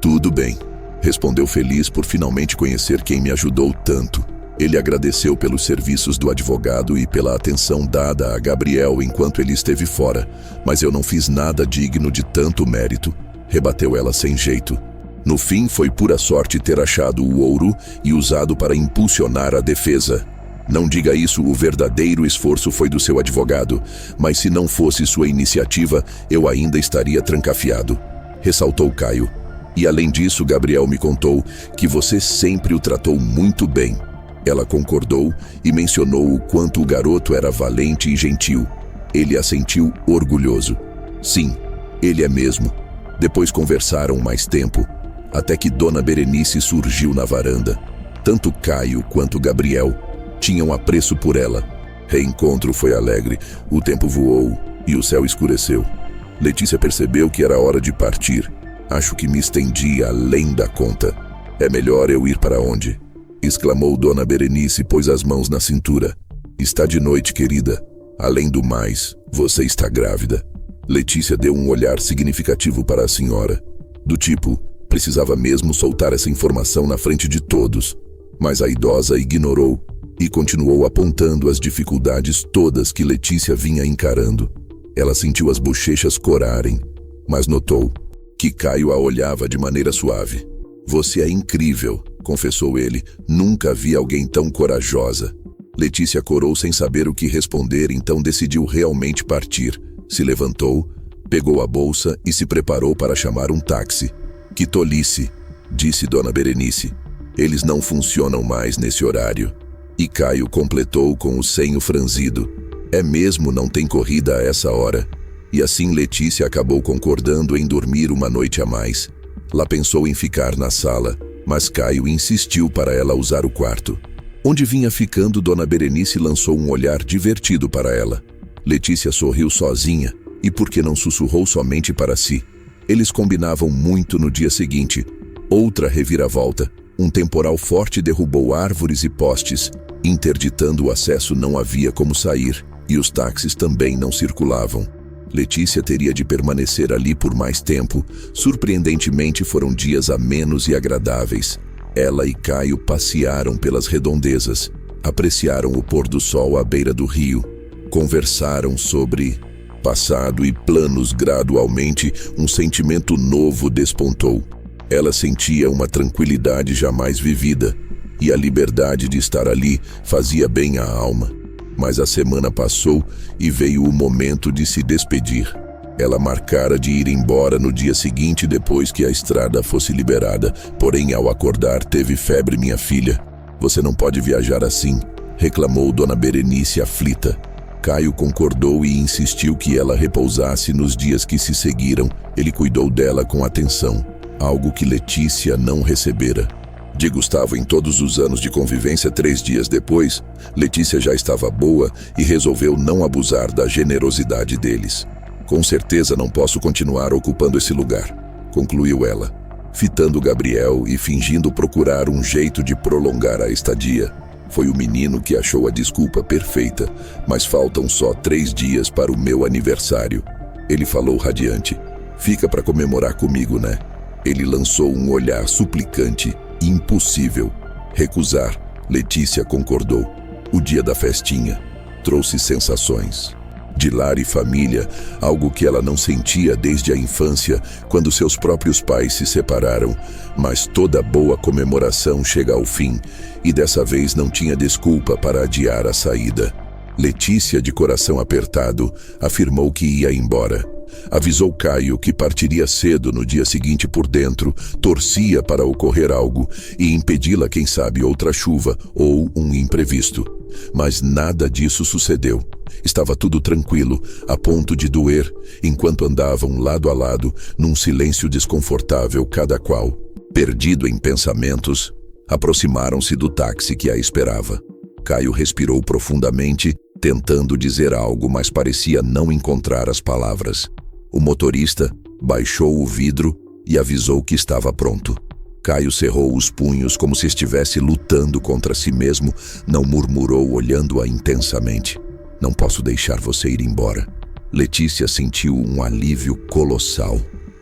Tudo bem, respondeu feliz por finalmente conhecer quem me ajudou tanto. Ele agradeceu pelos serviços do advogado e pela atenção dada a Gabriel enquanto ele esteve fora, mas eu não fiz nada digno de tanto mérito, rebateu ela sem jeito. No fim, foi pura sorte ter achado o ouro e usado para impulsionar a defesa. Não diga isso, o verdadeiro esforço foi do seu advogado, mas se não fosse sua iniciativa, eu ainda estaria trancafiado, ressaltou Caio. E além disso, Gabriel me contou que você sempre o tratou muito bem. Ela concordou e mencionou o quanto o garoto era valente e gentil. Ele assentiu orgulhoso. Sim, ele é mesmo. Depois conversaram mais tempo, até que Dona Berenice surgiu na varanda. Tanto Caio quanto Gabriel tinham apreço por ela. Reencontro foi alegre, o tempo voou e o céu escureceu. Letícia percebeu que era hora de partir. Acho que me estendi além da conta. É melhor eu ir para onde? Exclamou Dona Berenice e pôs as mãos na cintura. Está de noite, querida. Além do mais, você está grávida. Letícia deu um olhar significativo para a senhora. Do tipo, precisava mesmo soltar essa informação na frente de todos. Mas a idosa ignorou e continuou apontando as dificuldades todas que Letícia vinha encarando. Ela sentiu as bochechas corarem, mas notou que Caio a olhava de maneira suave. Você é incrível, confessou ele. Nunca vi alguém tão corajosa. Letícia corou sem saber o que responder, então decidiu realmente partir. Se levantou, pegou a bolsa e se preparou para chamar um táxi. Que tolice, disse Dona Berenice. Eles não funcionam mais nesse horário. E Caio completou com o senho franzido. É mesmo, não tem corrida a essa hora. E assim Letícia acabou concordando em dormir uma noite a mais. Lá pensou em ficar na sala, mas Caio insistiu para ela usar o quarto. Onde vinha ficando, Dona Berenice lançou um olhar divertido para ela. Letícia sorriu sozinha, e por que não sussurrou somente para si? Eles combinavam muito no dia seguinte. Outra reviravolta. Um temporal forte derrubou árvores e postes. Interditando o acesso, não havia como sair, e os táxis também não circulavam. Letícia teria de permanecer ali por mais tempo. Surpreendentemente, foram dias amenos e agradáveis. Ela e Caio passearam pelas redondezas, apreciaram o pôr do sol à beira do rio, conversaram sobre passado e planos. Gradualmente, um sentimento novo despontou. Ela sentia uma tranquilidade jamais vivida, e a liberdade de estar ali fazia bem à alma. Mas a semana passou e veio o momento de se despedir. Ela marcara de ir embora no dia seguinte depois que a estrada fosse liberada, porém ao acordar teve febre. Minha filha, você não pode viajar assim, reclamou Dona Berenice aflita. Caio concordou e insistiu que ela repousasse nos dias que se seguiram. Ele cuidou dela com atenção, algo que Letícia não recebera. De Gustavo, em todos os anos de convivência, 3 dias depois, Letícia já estava boa e resolveu não abusar da generosidade deles. Com certeza não posso continuar ocupando esse lugar, concluiu ela, fitando Gabriel e fingindo procurar um jeito de prolongar a estadia. Foi o menino que achou a desculpa perfeita, mas faltam só 3 dias para o meu aniversário. Ele falou radiante. Fica para comemorar comigo, né? Ele lançou um olhar suplicante. Impossível. Recusar. Letícia concordou. O dia da festinha trouxe sensações. De lar e família, algo que ela não sentia desde a infância, quando seus próprios pais se separaram. Mas toda boa comemoração chega ao fim, e dessa vez não tinha desculpa para adiar a saída. Letícia, de coração apertado, afirmou que ia embora. Avisou Caio que partiria cedo no dia seguinte. Por dentro, torcia para ocorrer algo e impedi-la, quem sabe, outra chuva ou um imprevisto. Mas nada disso sucedeu. Estava tudo tranquilo, a ponto de doer, enquanto andavam lado a lado, num silêncio desconfortável, cada qual, perdido em pensamentos, aproximaram-se do táxi que a esperava. Caio respirou profundamente, tentando dizer algo, mas parecia não encontrar as palavras. O motorista baixou o vidro e avisou que estava pronto. Caio cerrou os punhos como se estivesse lutando contra si mesmo, não murmurou olhando-a intensamente. Não posso deixar você ir embora. Letícia sentiu um alívio colossal.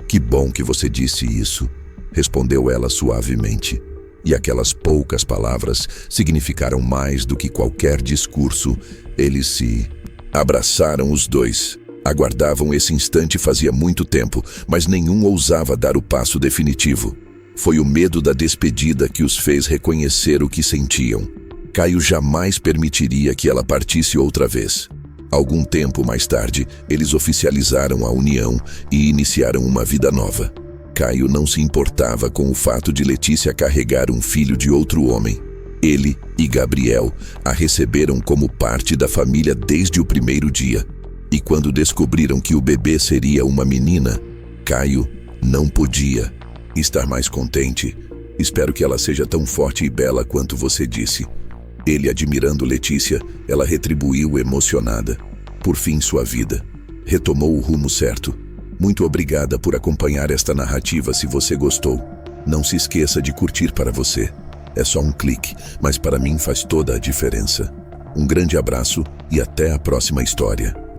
Que bom que você disse isso, respondeu ela suavemente. E aquelas poucas palavras significaram mais do que qualquer discurso. Eles se abraçaram os dois. Aguardavam esse instante fazia muito tempo, mas nenhum ousava dar o passo definitivo. Foi o medo da despedida que os fez reconhecer o que sentiam. Caio jamais permitiria que ela partisse outra vez. Algum tempo mais tarde, eles oficializaram a união e iniciaram uma vida nova. Caio não se importava com o fato de Letícia carregar um filho de outro homem. Ele e Gabriel a receberam como parte da família desde o primeiro dia. E quando descobriram que o bebê seria uma menina, Caio não podia estar mais contente. Espero que ela seja tão forte e bela quanto você disse. Ele, admirando Letícia, ela retribuiu emocionada. Por fim, sua vida retomou o rumo certo. Muito obrigada por acompanhar esta narrativa. Se você gostou, não se esqueça de curtir para você. É só um clique, mas para mim faz toda a diferença. Um grande abraço e até a próxima história.